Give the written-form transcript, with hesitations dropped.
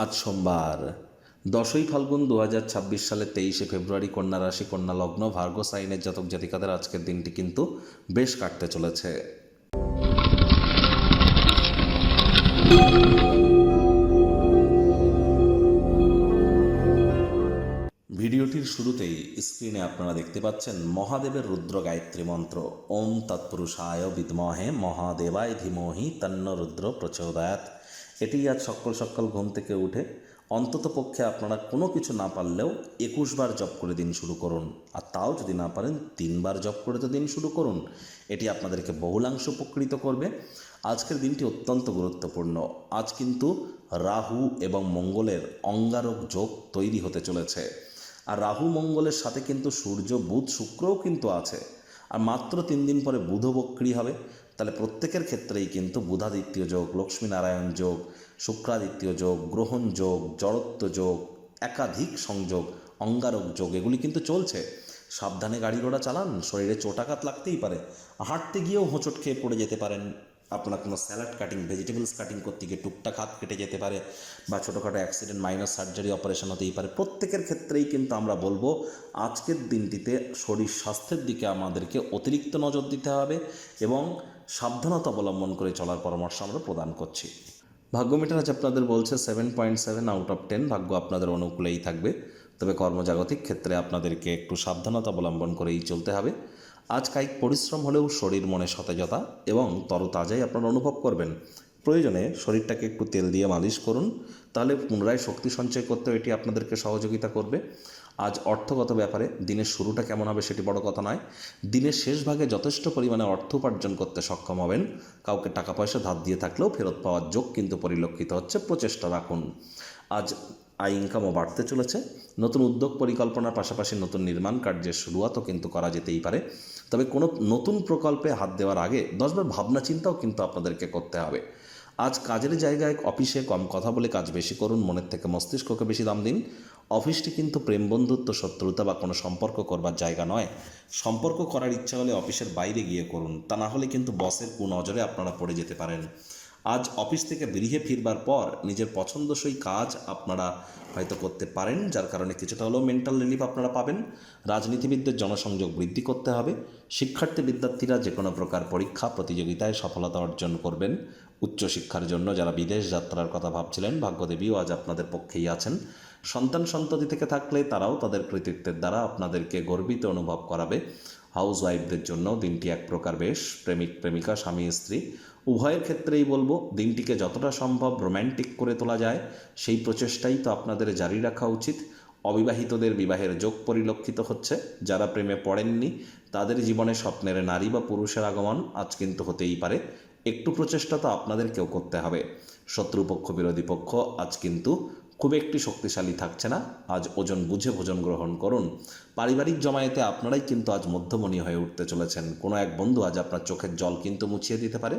আজ সোমবার 10ই ফাল্গুন 2026 সালে 23শে ফেব্রুয়ারি, কন্যা রাশি, কন্যা লগ্ন, ভার্গ সাইনের জাতক জাতিকাদের আজকের দিনটি কিন্তু বেশ কাটতে চলেছে। ভিডিওটির শুরুতেই স্ক্রিনে আপনারা দেখতে পাচ্ছেন মহাদেবের রুদ্র গায়ত্রী মন্ত্র, ওম তৎপুরুষায় বিদ্মহে মহাদেবায় ধীমহি তন্ন রুদ্র প্রচোদয়াৎ। এটি আজ সকাল সকাল ঘুম থেকে উঠে অন্তত পক্ষে আপনারা কোনো কিছু না পারলেও 21 বার জপ করে দিন শুরু করুন। আর তাও যদি না পারেন 3 বার জপ করে তো দিন শুরু করুন। এটি আপনাদেরকে বহুলাংশ উপকৃত করবে। আজকের দিনটি অত্যন্ত গুরুত্বপূর্ণ। আজ কিন্তু রাহু এবং মঙ্গলের অঙ্গারক যোগ তৈরি হতে চলেছে। আর রাহু মঙ্গলের সাথে কিন্তু সূর্য, বুধ, শুক্রও কিন্তু আছে। আর মাত্র 3 দিন পরে বুধ বক্রী হবে। তাহলে প্রত্যেকের ক্ষেত্রেই কিন্তু বুধাদিত্য যোগ, লক্ষ্মীনারায়ণ যোগ, শুক্রাদিত্য যোগ, গ্রহণ যোগ, জড়ত্ব যোগ, একাধিক সংযোগ, অঙ্গারক যোগ এগুলি কিন্তু চলছে। সাবধানে গাড়ি ঘোড়া চালান, শরীরে চোটাঘাত লাগতেই পারে। হাঁটতে গিয়েও হোঁচট খেয়ে পড়ে যেতে পারেন। আপনার কোনো স্যালাড কাটিং, ভেজিটেবলস কাটিং করতে গিয়ে টুকটাক হাত কেটে যেতে পারে, বা ছোটোখাটো অ্যাক্সিডেন্ট, মাইনর সার্জারি, অপারেশন হতেই পারে। প্রত্যেকের ক্ষেত্রেই কিন্তু আমরা বলবো আজকের দিনটিতে শরীর স্বাস্থ্যের দিকে আমাদেরকে অতিরিক্ত নজর দিতে হবে এবং সাবধানতা অবলম্বন করে চলার পরামর্শ আমরা প্রদান করছি। ভাগ্য মিটার আজ আপনাদের বলছে 7.7 আউট অফ 10। ভাগ্য আপনাদের অনুকূলেই থাকবে, তবে কর্মজাগতিক ক্ষেত্রে আপনাদেরকে একটু সাবধানতা অবলম্বন করেই চলতে হবে। আজ কায়িক পরিশ্রম হলেও শরীর মনে সতেজতা এবং তরতাজাই আপনারা অনুভব করবেন। প্রয়োজনে শরীরটাকে একটু তেল দিয়ে মালিশ করুন, তাহলে পুনরায় শক্তি সঞ্চয় করতেও এটি আপনাদেরকে সহযোগিতা করবে। আজ অর্থগত ব্যাপারে দিনের শুরুটা কেমন হবে সেটি বড় কথা নয়, দিনের শেষ ভাগে যথেষ্ট পরিমাণে অর্থ উপার্জন করতে সক্ষম হবেন। কাউকে টাকা পয়সা ধার দিয়ে থাকলেও ফেরত পাওয়ার যোগ কিন্তু পরিলক্ষিত হচ্ছে, প্রচেষ্টা রাখুন। আজ আয় ইনকামও বাড়তে চলেছে। নতুন উদ্যোগ পরিকল্পনার পাশাপাশি নতুন নির্মাণ কার্যের শুরুয়াতও কিন্তু করা যেতেই পারে। তবে কোনো নতুন প্রকল্পে হাত দেওয়ার আগে 10বার ভাবনা চিন্তাও কিন্তু আপনাদেরকে করতে হবে। আজ কাজের জায়গায়, অফিসে কম কথা বলে কাজ বেশি করুন, মনের থেকে মস্তিষ্ককে বেশি দাম দিন। অফিসটি কিন্তু প্রেম, বন্ধুত্ব, শত্রুতা বা কোনো সম্পর্ক করবার জায়গা নয়। সম্পর্ক করার ইচ্ছা হলে অফিসের বাইরে গিয়ে করুন, তা না হলে কিন্তু বসের কুনজরে আপনারা পড়ে যেতে পারেন। আজ অফিস থেকে গৃহে ফিরবার পর নিজের পছন্দসই কাজ আপনারা হয়তো করতে পারেন, যার কারণে কিছুটা হলেও মেন্টাল রিলিফ আপনারা পাবেন। রাজনীতিবিদদের জনসংযোগ বৃদ্ধি করতে হবে। শিক্ষার্থী বিদ্যার্থীরা যে কোনো প্রকার পরীক্ষা প্রতিযোগিতায় সফলতা অর্জন করবেন। উচ্চশিক্ষার জন্য যারা বিদেশ যাত্রার কথা ভাবছিলেন, ভাগ্যদেবীও আজ আপনাদের পক্ষেই আছেন। সন্তান সন্ততি থেকে থাকলে তারাও তাদের কৃতিত্বের দ্বারা আপনাদেরকে গর্বিত অনুভব করাবে। হাউস ওয়াইফদের জন্য দিনটি এক প্রকার বেশ। প্রেমিক প্রেমিকা, স্বামী স্ত্রী উভয়ের ক্ষেত্রেই বলবো দিনটিকে যতটা সম্ভব রোম্যান্টিক করে তোলা যায় সেই প্রচেষ্টাই তো আপনাদের জারি রাখা উচিত। অবিবাহিতদের বিবাহের যোগ পরিলক্ষিত হচ্ছে। যারা প্রেমে পড়েননি তাদের জীবনে স্বপ্নের নারী বা পুরুষের আগমন আজ কিন্তু হতেই পারে। একটু প্রচেষ্টা তো আপনাদেরকেও করতে হবে। শত্রুপক্ষ, বিরোধী পক্ষ আজ কিন্তু খুব একটি শক্তিশালী থাকছে না। আজ ওজন বুঝে ভোজন গ্রহণ করুন। পারিবারিক জমায়েতে আপনারাই কিন্তু আজ মধ্যমণি হয়ে উঠতে চলেছেন। কোনো এক বন্ধু আজ আপনার চোখের জল কিন্তু মুছিয়ে দিতে পারে।